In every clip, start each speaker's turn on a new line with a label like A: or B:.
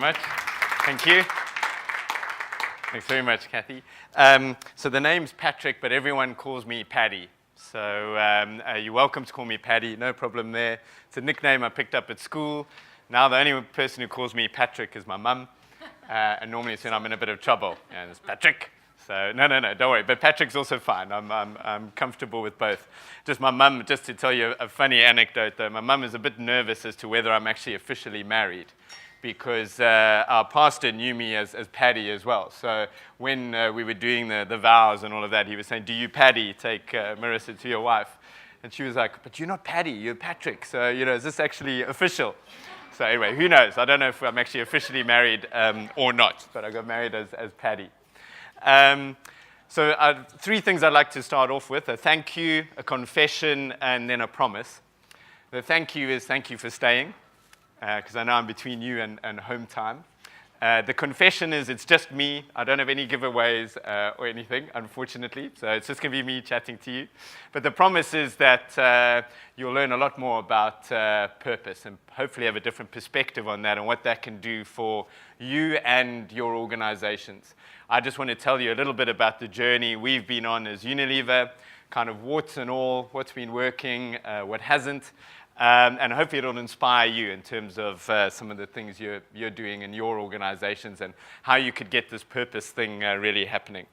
A: much. Thank you. Thanks very much, Kathy. So the name's Patrick, but everyone calls me Paddy. So you're welcome to call me Paddy, no problem there. It's a nickname I picked up at school. Now the only person who calls me Patrick is my mum. And normally it's when I'm in a bit of trouble. And it's Patrick. So no, don't worry. But Patrick's also fine. I'm comfortable with both. Just my mum, just to tell you a funny anecdote though, my mum is a bit nervous as to whether I'm actually officially married, because our pastor knew me as Paddy as well. So when we were doing the vows and all of that, he was saying, "Do you, Paddy, take Marissa to your wife?" And she was like, "But you're not Paddy, you're Patrick. So, is this actually official?" So anyway, who knows? I don't know if I'm actually officially married or not, but I got married as Paddy. So 3 things I'd like to start off with: a thank you, a confession, and then a promise. The thank you is thank you for staying, because I know I'm between you and home time. The confession is it's just me. I don't have any giveaways or anything, unfortunately. So it's just going to be me chatting to you. But the promise is that you'll learn a lot more about purpose and hopefully have a different perspective on that and what that can do for you and your organizations. I just want to tell you a little bit about the journey we've been on as Unilever, kind of warts and all, what's been working, what hasn't. And hopefully it'll inspire you in terms of some of the things you're doing in your organizations and how you could get this purpose thing really happening.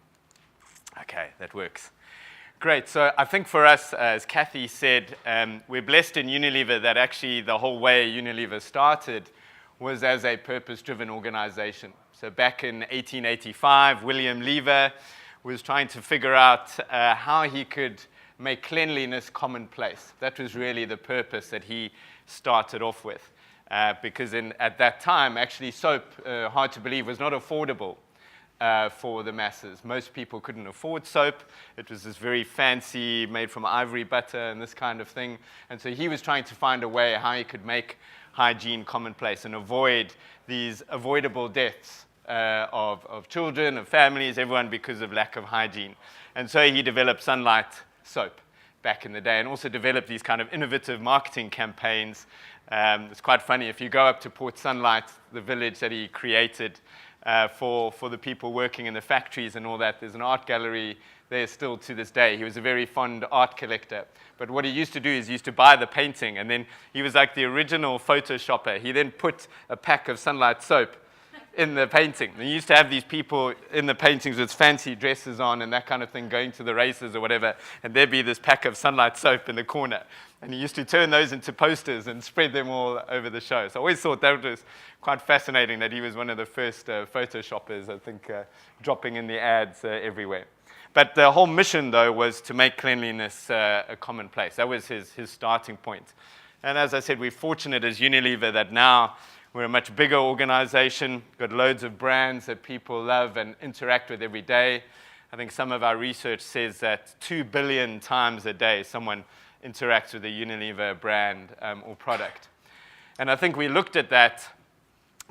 A: Okay, that works. Great. So I think for us, as Kathy said, we're blessed in Unilever that actually the whole way Unilever started was as a purpose-driven organization. So back in 1885, William Lever was trying to figure out how he could make cleanliness commonplace. That was really the purpose that he started off with. Because at that time, actually soap, hard to believe, was not affordable for the masses. Most people couldn't afford soap. It was this very fancy, made from ivory butter and this kind of thing. And so he was trying to find a way how he could make hygiene commonplace and avoid these avoidable deaths of children, of families, everyone because of lack of hygiene. And so he developed Sunlight soap back in the day, and also developed these kind of innovative marketing campaigns. It's quite funny, if you go up to Port Sunlight, the village that he created for the people working in the factories and all that, there's an art gallery there still to this day. He was a very fond art collector. But what he used to do is he used to buy the painting, and then he was like the original photoshopper. He then put a pack of Sunlight soap in the painting. And you used to have these people in the paintings with fancy dresses on and that kind of thing, going to the races or whatever, and there'd be this pack of Sunlight soap in the corner. And he used to turn those into posters and spread them all over the show. So I always thought that was quite fascinating that he was one of the first photoshoppers, I think, dropping in the ads everywhere. But the whole mission, though, was to make cleanliness a commonplace. That was his starting point. And as I said, we're fortunate as Unilever that now we're a much bigger organization, got loads of brands that people love and interact with every day. I think some of our research says that 2 billion times a day someone interacts with a Unilever brand or product. And I think we looked at that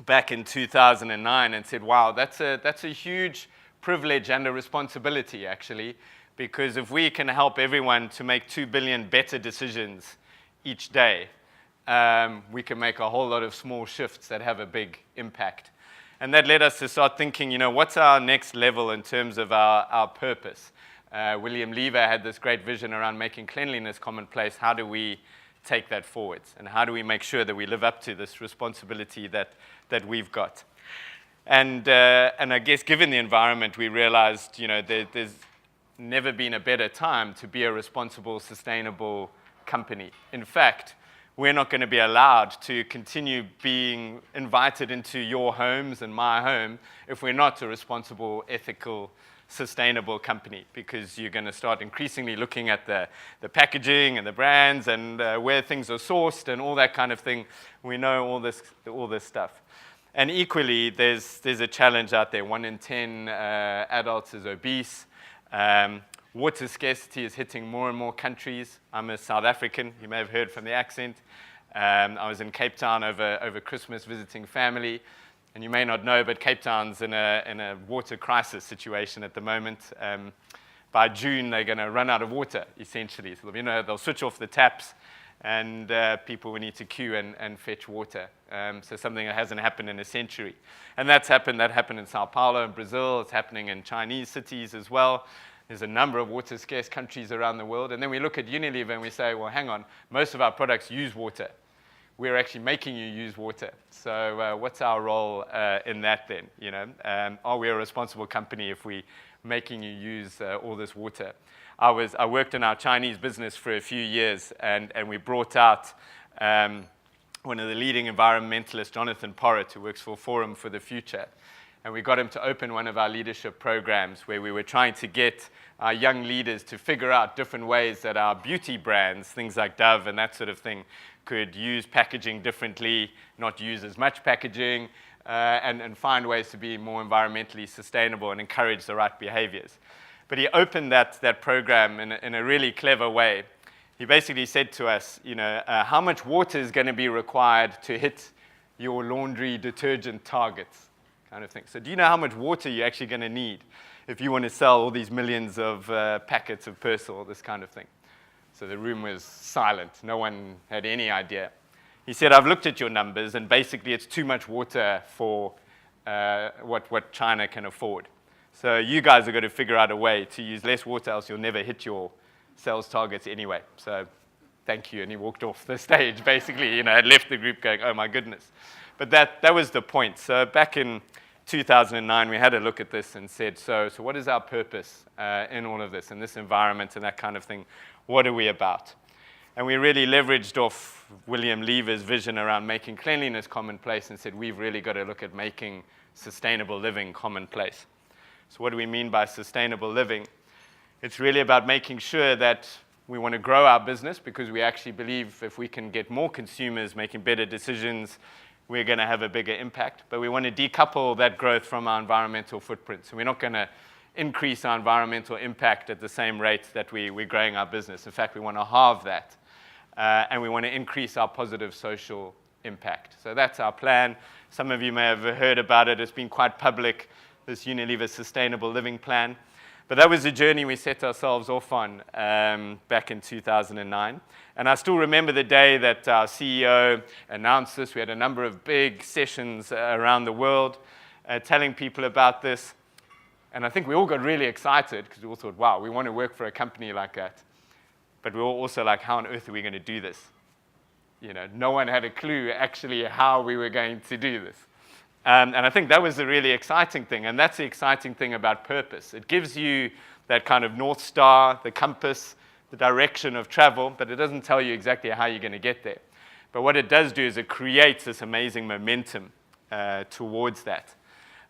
A: back in 2009 and said, wow, that's a huge privilege and a responsibility, actually, because if we can help everyone to make 2 billion better decisions each day, we can make a whole lot of small shifts that have a big impact. And that led us to start thinking, what's our next level in terms of our purpose? William Lever had this great vision around making cleanliness commonplace. How do we take that forwards? And how do we make sure that we live up to this responsibility that we've got? And I guess given the environment, we realized, there's never been a better time to be a responsible, sustainable company. In fact, we're not going to be allowed to continue being invited into your homes and my home if we're not a responsible, ethical, sustainable company, because you're going to start increasingly looking at the packaging and the brands and where things are sourced and all that kind of thing. We know all this stuff. And equally, there's a challenge out there. 1 in 10 adults is obese. Water scarcity is hitting more and more countries. I'm a South African. You may have heard from the accent. I was in Cape Town over Christmas visiting family. And you may not know, but Cape Town's in a water crisis situation at the moment. By June, they're going to run out of water, essentially. So, they'll switch off the taps and people would need to queue and fetch water. So something that hasn't happened in a century. And that happened in Sao Paulo in Brazil. It's happening in Chinese cities as well. There's a number of water-scarce countries around the world. And then we look at Unilever and we say, well, hang on, most of our products use water. We're actually making you use water. So what's our role in that then? You know, are we a responsible company if we're making you use all this water? I worked in our Chinese business for a few years, and we brought out one of the leading environmentalists, Jonathan Porritt, who works for Forum for the Future. And we got him to open one of our leadership programs where we were trying to get our young leaders to figure out different ways that our beauty brands, things like Dove and that sort of thing, could use packaging differently, not use as much packaging, and find ways to be more environmentally sustainable and encourage the right behaviors. But he opened that program in a really clever way. He basically said to us, you know, how much water is going to be required to hit your laundry detergent targets, kind of thing. So do you know how much water you're actually going to need if you want to sell all these millions of packets of Persil, this kind of thing? So the room was silent. No one had any idea. He said, I've looked at your numbers, and basically it's too much water for what China can afford. So you guys are going to figure out a way to use less water, else you'll never hit your sales targets anyway. So thank you. And he walked off the stage, basically, you know, had left the group going, oh my goodness. But that was the point. So back in 2009, we had a look at this and said, so what is our purpose in all of this, in this environment and that kind of thing? What are we about? And we really leveraged off William Lever's vision around making cleanliness commonplace and said, we've really got to look at making sustainable living commonplace. So what do we mean by sustainable living? It's really about making sure that we want to grow our business because we actually believe if we can get more consumers making better decisions, we're going to have a bigger impact. But we want to decouple that growth from our environmental footprint. So we're not going to increase our environmental impact at the same rate that we're growing our business. In fact, we want to halve that. And we want to increase our positive social impact. So that's our plan. Some of you may have heard about it. It's been quite public, this Unilever Sustainable Living Plan. But that was the journey we set ourselves off on back in 2009. And I still remember the day that our CEO announced this. We had a number of big sessions around the world telling people about this. And I think we all got really excited because we all thought, wow, we want to work for a company like that. But we were also like, how on earth are we going to do this? You know, no one had a clue actually how we were going to do this. And I think that was the really exciting thing. And that's the exciting thing about purpose. It gives you that kind of North Star, the compass, the direction of travel, but it doesn't tell you exactly how you're going to get there. But what it does do is it creates this amazing momentum towards that.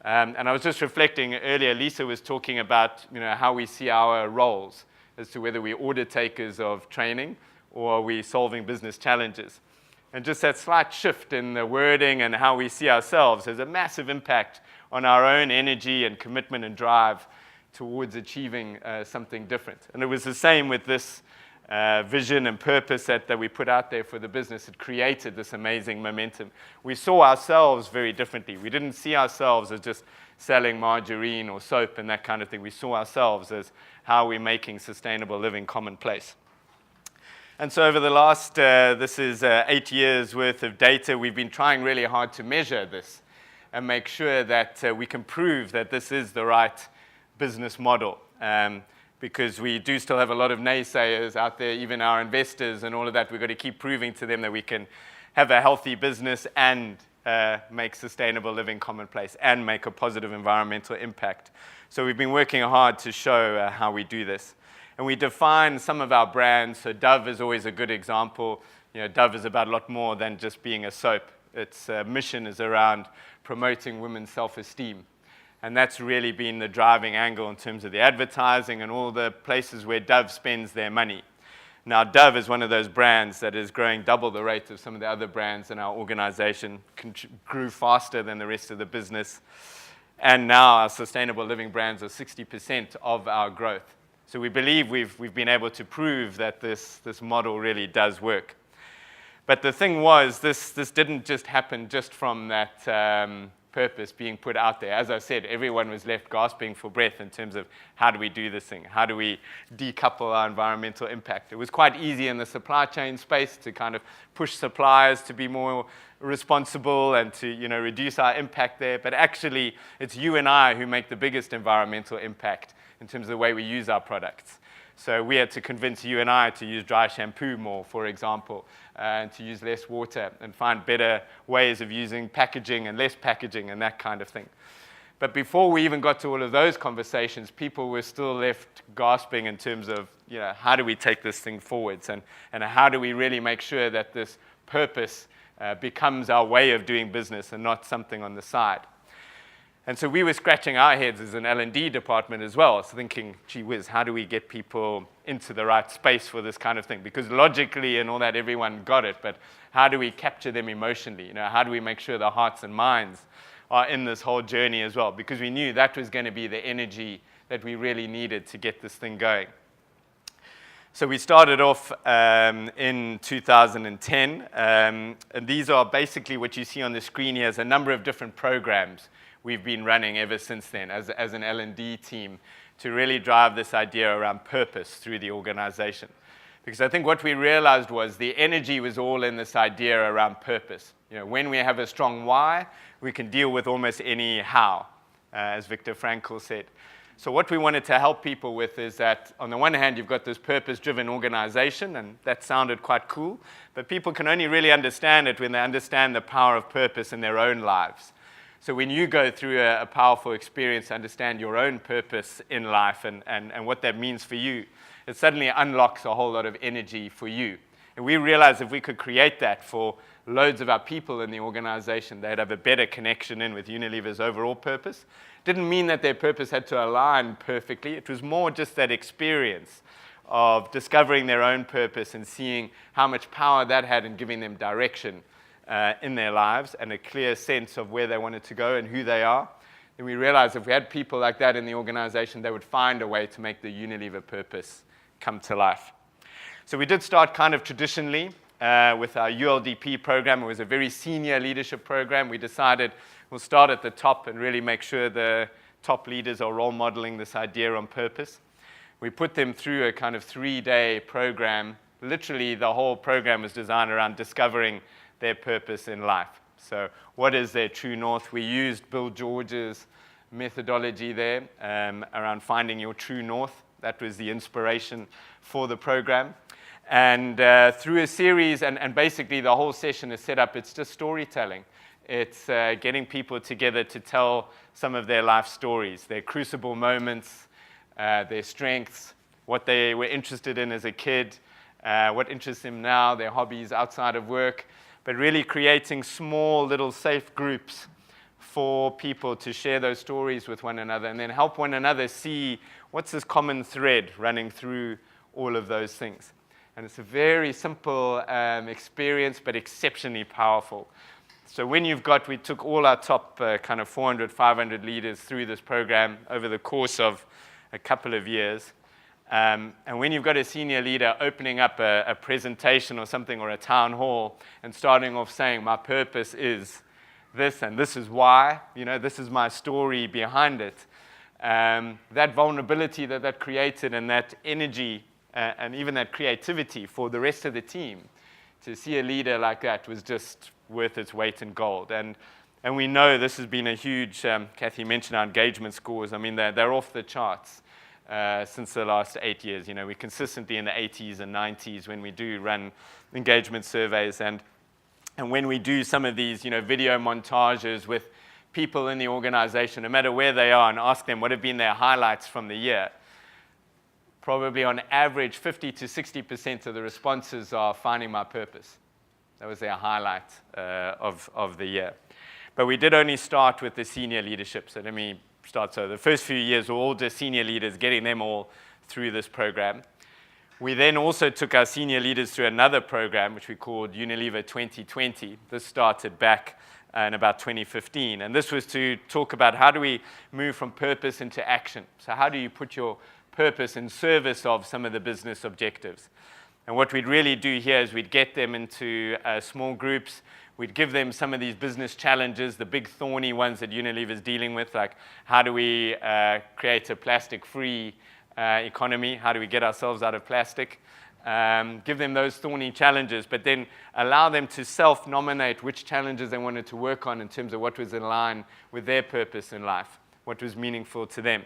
A: And I was just reflecting earlier, Lisa was talking about, you know, how we see our roles as to whether we're order takers of training or are we solving business challenges. And just that slight shift in the wording and how we see ourselves has a massive impact on our own energy and commitment and drive towards achieving something different. And it was the same with this vision and purpose that we put out there for the business. It created this amazing momentum. We saw ourselves very differently. We didn't see ourselves as just selling margarine or soap and that kind of thing. We saw ourselves as how we're making sustainable living commonplace. And so over the last, this is 8 years worth of data, we've been trying really hard to measure this and make sure that we can prove that this is the right business model. Because we do still have a lot of naysayers out there, even our investors and all of that. We've got to keep proving to them that we can have a healthy business and make sustainable living commonplace and make a positive environmental impact. So we've been working hard to show how we do this. And we define some of our brands. So Dove is always a good example. You know, Dove is about a lot more than just being a soap. Its mission is around promoting women's self-esteem. And that's really been the driving angle in terms of the advertising and all the places where Dove spends their money. Now, Dove is one of those brands that is growing double the rate of some of the other brands in our organization, grew faster than the rest of the business. And now our sustainable living brands are 60% of our growth. So we believe we've been able to prove that this model really does work. But the thing was, this didn't just happen just from that purpose being put out there. As I said, everyone was left gasping for breath in terms of how do we do this thing? How do we decouple our environmental impact? It was quite easy in the supply chain space to kind of push suppliers to be more responsible and to reduce our impact there. But actually, it's you and I who make the biggest environmental impact in terms of the way we use our products. So we had to convince you and I to use dry shampoo more, for example, and to use less water and find better ways of using packaging and less packaging and that kind of thing. But before we even got to all of those conversations, people were still left gasping in terms of, how do we take this thing forwards and how do we really make sure that this purpose becomes our way of doing business and not something on the side. And so we were scratching our heads as an L&D department as well, so thinking, gee whiz, how do we get people into the right space for this kind of thing? Because logically and all that, everyone got it, but how do we capture them emotionally? How do we make sure their hearts and minds are in this whole journey as well? Because we knew that was going to be the energy that we really needed to get this thing going. So we started off in 2010, and these are basically what you see on the screen here is a number of different programs we've been running ever since then as an L&D team to really drive this idea around purpose through the organization. Because I think what we realized was the energy was all in this idea around purpose. When we have a strong why, we can deal with almost any how, as Viktor Frankl said. So what we wanted to help people with is that, on the one hand, you've got this purpose-driven organization, and that sounded quite cool, but people can only really understand it when they understand the power of purpose in their own lives. So when you go through a powerful experience to understand your own purpose in life and what that means for you, it suddenly unlocks a whole lot of energy for you. And we realized if we could create that for loads of our people in the organization, they'd have a better connection in with Unilever's overall purpose. Didn't mean that their purpose had to align perfectly. It was more just that experience of discovering their own purpose and seeing how much power that had in giving them direction in their lives and a clear sense of where they wanted to go and who they are. And we realized if we had people like that in the organization, they would find a way to make the Unilever purpose come to life. So we did start kind of traditionally with our ULDP program. It was a very senior leadership program. We decided we'll start at the top and really make sure the top leaders are role modeling this idea on purpose. We put them through a kind of 3-day program. Literally, the whole program was designed around discovering their purpose in life. So what is their true north? We used Bill George's methodology there around finding your true north. That was the inspiration for the program. And through a series, and basically the whole session is set up, it's just storytelling. It's getting people together to tell some of their life stories, their crucible moments, their strengths, what they were interested in as a kid, what interests them now, their hobbies outside of work, but really creating small little safe groups for people to share those stories with one another and then help one another see what's this common thread running through all of those things. And it's a very simple experience, but exceptionally powerful. So when we took all our top kind of 400, 500 leaders through this program over the course of a couple of years. And when you've got a senior leader opening up a presentation or something or a town hall and starting off saying, my purpose is this and this is why, this is my story behind it. That vulnerability that created and that energy and even that creativity for the rest of the team, to see a leader like that was just worth its weight in gold. And we know this has been a huge, Kathy mentioned our engagement scores. I mean, they're off the charts. Since the last 8 years. We're consistently in the 80s and 90s when we do run engagement surveys. And when we do some of these, video montages with people in the organization, no matter where they are, and ask them what have been their highlights from the year, probably on average 50 to 60% of the responses are finding my purpose. That was their highlight of the year. But we did only start with the senior leadership. So let me start. So the first few years were all just senior leaders, getting them all through this program. We then also took our senior leaders through another program, which we called Unilever 2020. This started back in about 2015. And this was to talk about how do we move from purpose into action. So how do you put your purpose in service of some of the business objectives? And what we'd really do here is we'd get them into small groups. We'd give them some of these business challenges, the big thorny ones that Unilever is dealing with, like how do we create a plastic-free economy? How do we get ourselves out of plastic? Give them those thorny challenges, but then allow them to self-nominate which challenges they wanted to work on in terms of what was in line with their purpose in life, what was meaningful to them.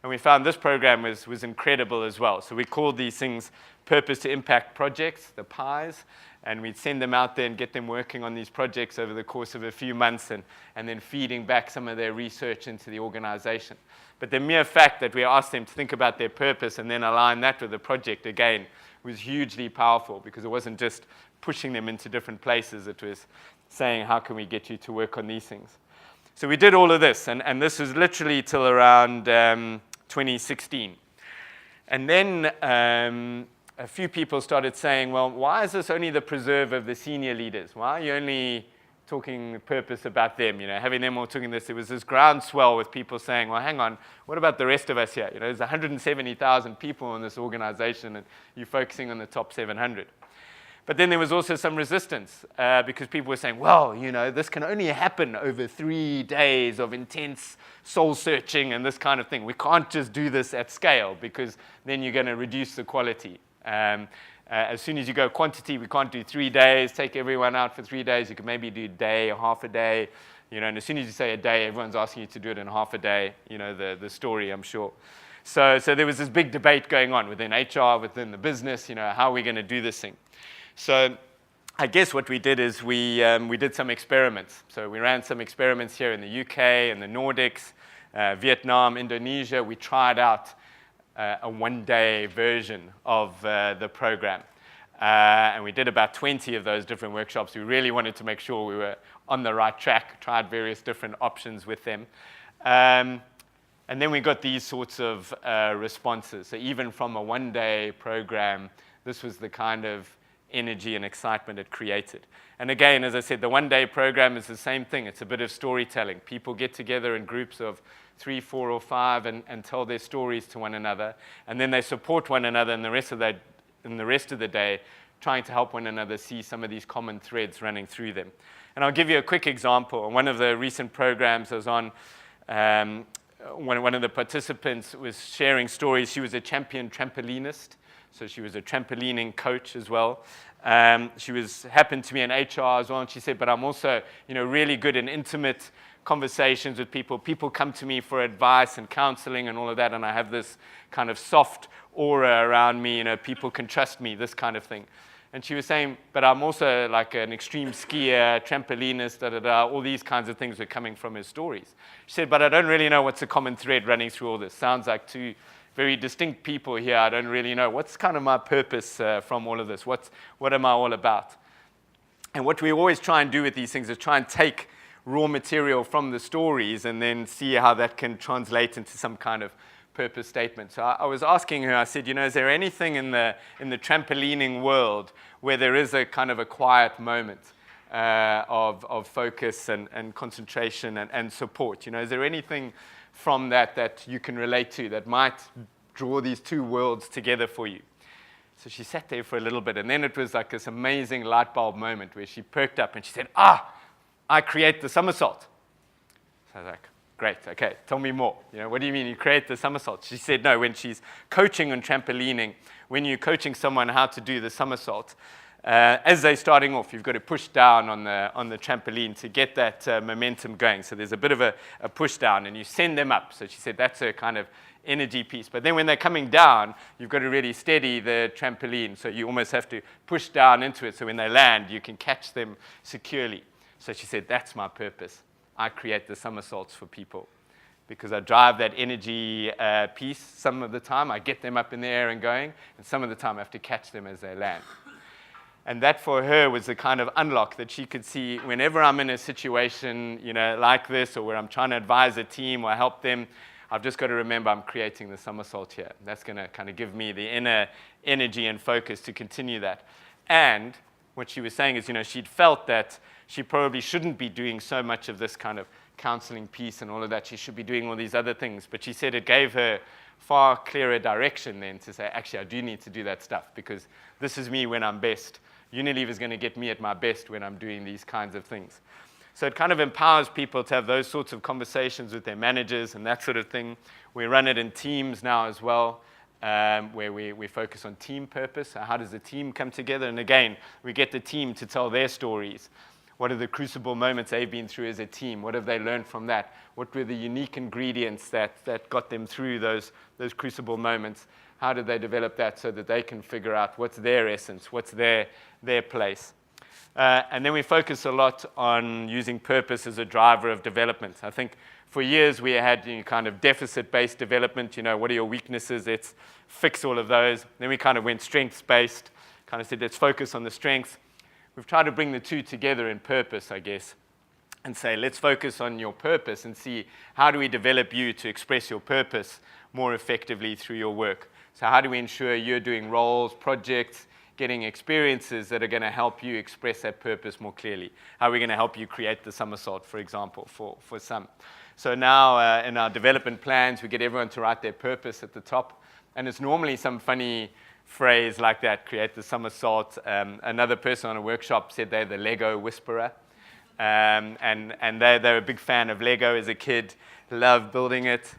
A: And we found this program was incredible as well. So we called these things Purpose to Impact projects, the PIEs, and we'd send them out there and get them working on these projects over the course of a few months and then feeding back some of their research into the organization. But the mere fact that we asked them to think about their purpose and then align that with the project again was hugely powerful, because it wasn't just pushing them into different places. It was saying, how can we get you to work on these things? So we did all of this, and this was literally till around 2016. And then a few people started saying, well, why is this only the preserve of the senior leaders? Why are you only talking purpose about them? Having them all talking this, there was this groundswell with people saying, well, hang on, what about the rest of us here? There's 170,000 people in this organization, and you're focusing on the top 700. But then there was also some resistance because people were saying, well, this can only happen over 3 days of intense soul searching and this kind of thing. We can't just do this at scale, because then you're going to reduce the quality. As soon as you go quantity, we can't do 3 days, take everyone out for 3 days. You can maybe do a day or half a day. And as soon as you say a day, everyone's asking you to do it in half a day. The story, I'm sure. So there was this big debate going on within HR, within the business, how are we going to do this thing? So I guess what we did is we did some experiments. So we ran some experiments here in the UK and the Nordics, Vietnam, Indonesia. We tried out a one-day version of the program. And we did about 20 of those different workshops. We really wanted to make sure we were on the right track, tried various different options with them. And then we got these sorts of responses. So even from a one-day program, this was the kind of energy and excitement it created. And again, as I said, the one-day program is the same thing. It's a bit of storytelling. People get together in groups of 3, 4, or 5 and tell their stories to one another. And then they support one another in the rest of the day, trying to help one another see some of these common threads running through them. And I'll give you a quick example. One of the recent programs I was on, one of the participants was sharing stories. She was a champion trampolinist. So she was a trampolining coach as well. She happened to be in HR as well, and she said, but I'm also, really good in intimate conversations with people. People come to me for advice and counseling and all of that, and I have this kind of soft aura around me, people can trust me, this kind of thing. And she was saying, but I'm also like an extreme skier, trampolinist, all these kinds of things were coming from her stories. She said, but I don't really know what's the common thread running through all this. Sounds like two very distinct people here. I don't really know. What's kind of my purpose from all of this? What am I all about? And what we always try and do with these things is try and take raw material from the stories and then see how that can translate into some kind of purpose statement. So I was asking her, I said, is there anything in the trampolining world where there is a kind of a quiet moment of focus and concentration and support? Is there anything from that you can relate to that might draw these two worlds together for you? So she sat there for a little bit, and then it was like this amazing light bulb moment where she perked up and she said, I create the somersault. So I was like, great, okay, tell me more. What do you mean you create the somersault? She said, no, when she's coaching on trampolining, when you're coaching someone how to do the somersault, as they're starting off, you've got to push down on the trampoline to get that momentum going. So there's a bit of a push down, and you send them up. So she said that's her kind of energy piece. But then when they're coming down, you've got to really steady the trampoline. So you almost have to push down into it. So when they land, you can catch them securely. So she said, that's my purpose. I create the somersaults for people because I drive that energy piece. Some of the time, I get them up in the air and going, and some of the time, I have to catch them as they land. And that for her was the kind of unlock that she could see whenever I'm in a situation, like this, or where I'm trying to advise a team or help them, I've just got to remember I'm creating the somersault here. That's going to kind of give me the inner energy and focus to continue that. And what she was saying is, she'd felt that she probably shouldn't be doing so much of this kind of counseling piece and all of that. She should be doing all these other things. But she said it gave her far clearer direction then to say, actually, I do need to do that stuff because this is me when I'm best, Unilever is going to get me at my best when I'm doing these kinds of things. So it kind of empowers people to have those sorts of conversations with their managers and that sort of thing. We run it in teams now as well, where we focus on team purpose. So how does the team come together? And again, we get the team to tell their stories. What are the crucible moments they've been through as a team? What have they learned from that? What were the unique ingredients that got them through those crucible moments? How did they develop that so that they can figure out what's their essence, what's their place? And then we focus a lot on using purpose as a driver of development. I think for years we had kind of deficit-based development. What are your weaknesses? Let's fix all of those. Then we kind of went strengths-based, kind of said, let's focus on the strengths. We've tried to bring the two together in purpose, I guess, and say, let's focus on your purpose and see how do we develop you to express your purpose more effectively through your work. So how do we ensure you're doing roles, projects, getting experiences that are going to help you express that purpose more clearly? How are we going to help you create the somersault, for example, for some? So now in our development plans, we get everyone to write their purpose at the top. And it's normally some funny phrase like that, create the somersault. Another person on a workshop said they're the Lego whisperer. And they're a big fan of Lego as a kid, love building it.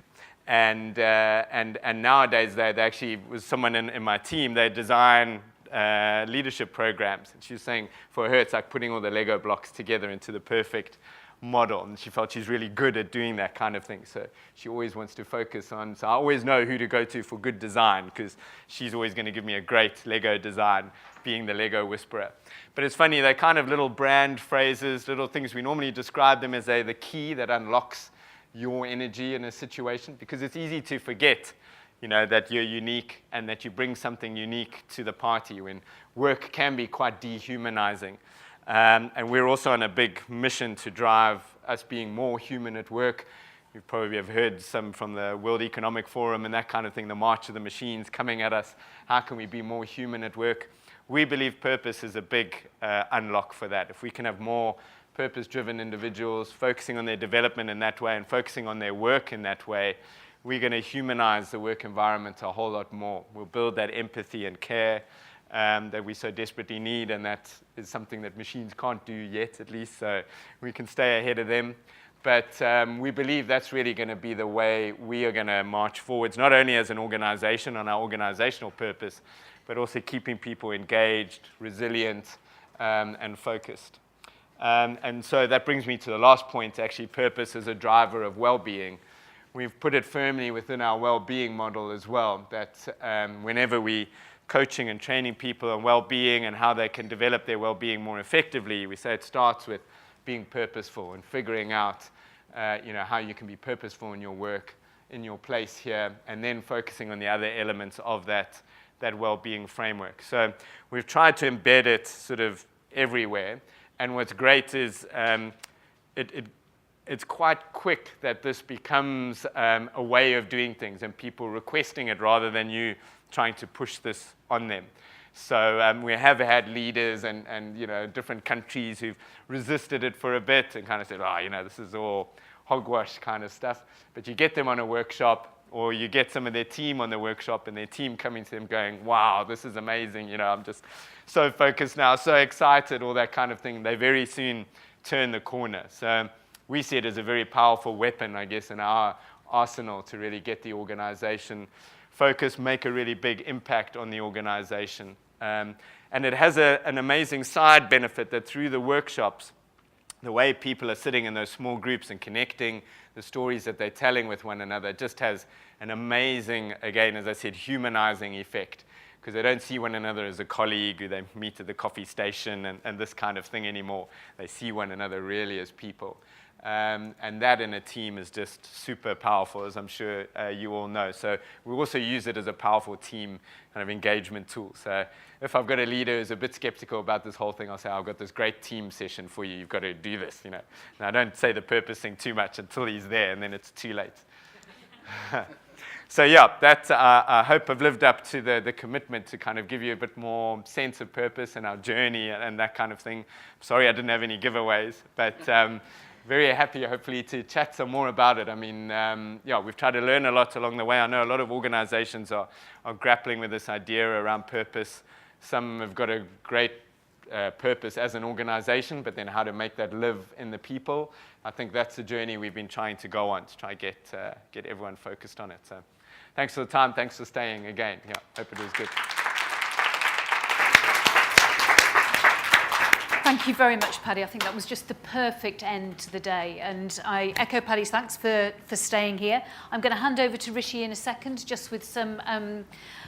A: And nowadays, they actually, was someone in my team, they design leadership programs. And she was saying for her, it's like putting all the Lego blocks together into the perfect model. And she felt she's really good at doing that kind of thing. So she always wants to focus on, so I always know who to go to for good design, because she's always going to give me a great Lego design, being the Lego whisperer. But it's funny, they're kind of little brand phrases, little things. We normally describe them as the key that unlocks your energy in a situation, because it's easy to forget that you're unique and that you bring something unique to the party when work can be quite dehumanizing. And we're also on a big mission to drive us being more human at work. You probably have heard some from the World Economic Forum and that kind of thing, the march of the machines coming at us. How can we be more human at work? We believe purpose is a big unlock for that. If we can have more purpose-driven individuals focusing on their development in that way and focusing on their work in that way, we're going to humanize the work environment a whole lot more. We'll build that empathy and care that we so desperately need, and that is something that machines can't do yet, at least, so we can stay ahead of them. But we believe that's really going to be the way we are going to march forwards, not only as an organization on our organizational purpose, but also keeping people engaged, resilient, and focused. And so that brings me to the last point, actually, purpose as a driver of well-being. We've put it firmly within our well-being model as well, that whenever we coaching and training people on well-being and how they can develop their well-being more effectively, we say it starts with being purposeful and figuring out how you can be purposeful in your work, in your place here, and then focusing on the other elements of that well-being framework. So we've tried to embed it sort of everywhere. And what's great is it's quite quick that this becomes a way of doing things and people requesting it rather than you trying to push this on them. So we have had leaders and different countries who've resisted it for a bit and kind of said, this is all hogwash kind of stuff. But you get them on a workshop, or you get some of their team on the workshop and their team coming to them going, wow, this is amazing. I'm just so focused now, so excited, all that kind of thing. They very soon turn the corner. So we see it as a very powerful weapon, I guess, in our arsenal to really get the organization focused, make a really big impact on the organization. And it has an amazing side benefit that through the workshops, the way people are sitting in those small groups and connecting, the stories that they're telling with one another, just has an amazing, again, as I said, humanizing effect. Because they don't see one another as a colleague who they meet at the coffee station and this kind of thing anymore. They see one another really as people. And that in a team is just super powerful, as I'm sure you all know. So we also use it as a powerful team kind of engagement tool. So if I've got a leader who's a bit skeptical about this whole thing, I'll say, I've got this great team session for you. You've got to do this, Now, I don't say the purpose thing too much until he's there, and then it's too late. So yeah, I hope I've lived up to the commitment to kind of give you a bit more sense of purpose in our journey and that kind of thing. Sorry I didn't have any giveaways, but very happy, hopefully, to chat some more about it. I mean, we've tried to learn a lot along the way. I know a lot of organizations are grappling with this idea around purpose. Some have got a great purpose as an organization, but then how to make that live in the people. I think that's the journey we've been trying to go on to try to get everyone focused on it. So thanks for the time. Thanks for staying again. Yeah, hope it was good.
B: Thank you very much, Paddy. I think that was just the perfect end to the day. And I echo Paddy's thanks for staying here. I'm going to hand over to Rishi in a second, just with some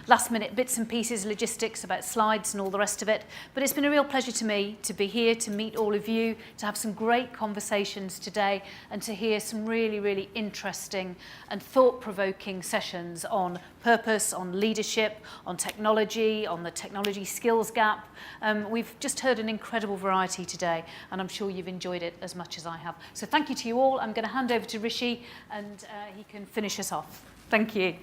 B: last-minute bits and pieces, logistics about slides and all the rest of it. But it's been a real pleasure to me to be here, to meet all of you, to have some great conversations today, and to hear some really, really interesting and thought-provoking sessions on purpose, on leadership, on technology, on the technology skills gap. We've just heard an incredible variety today, and I'm sure you've enjoyed it as much as I have. So thank you to you all. I'm going to hand over to Rishi, and he can finish us off. Thank you.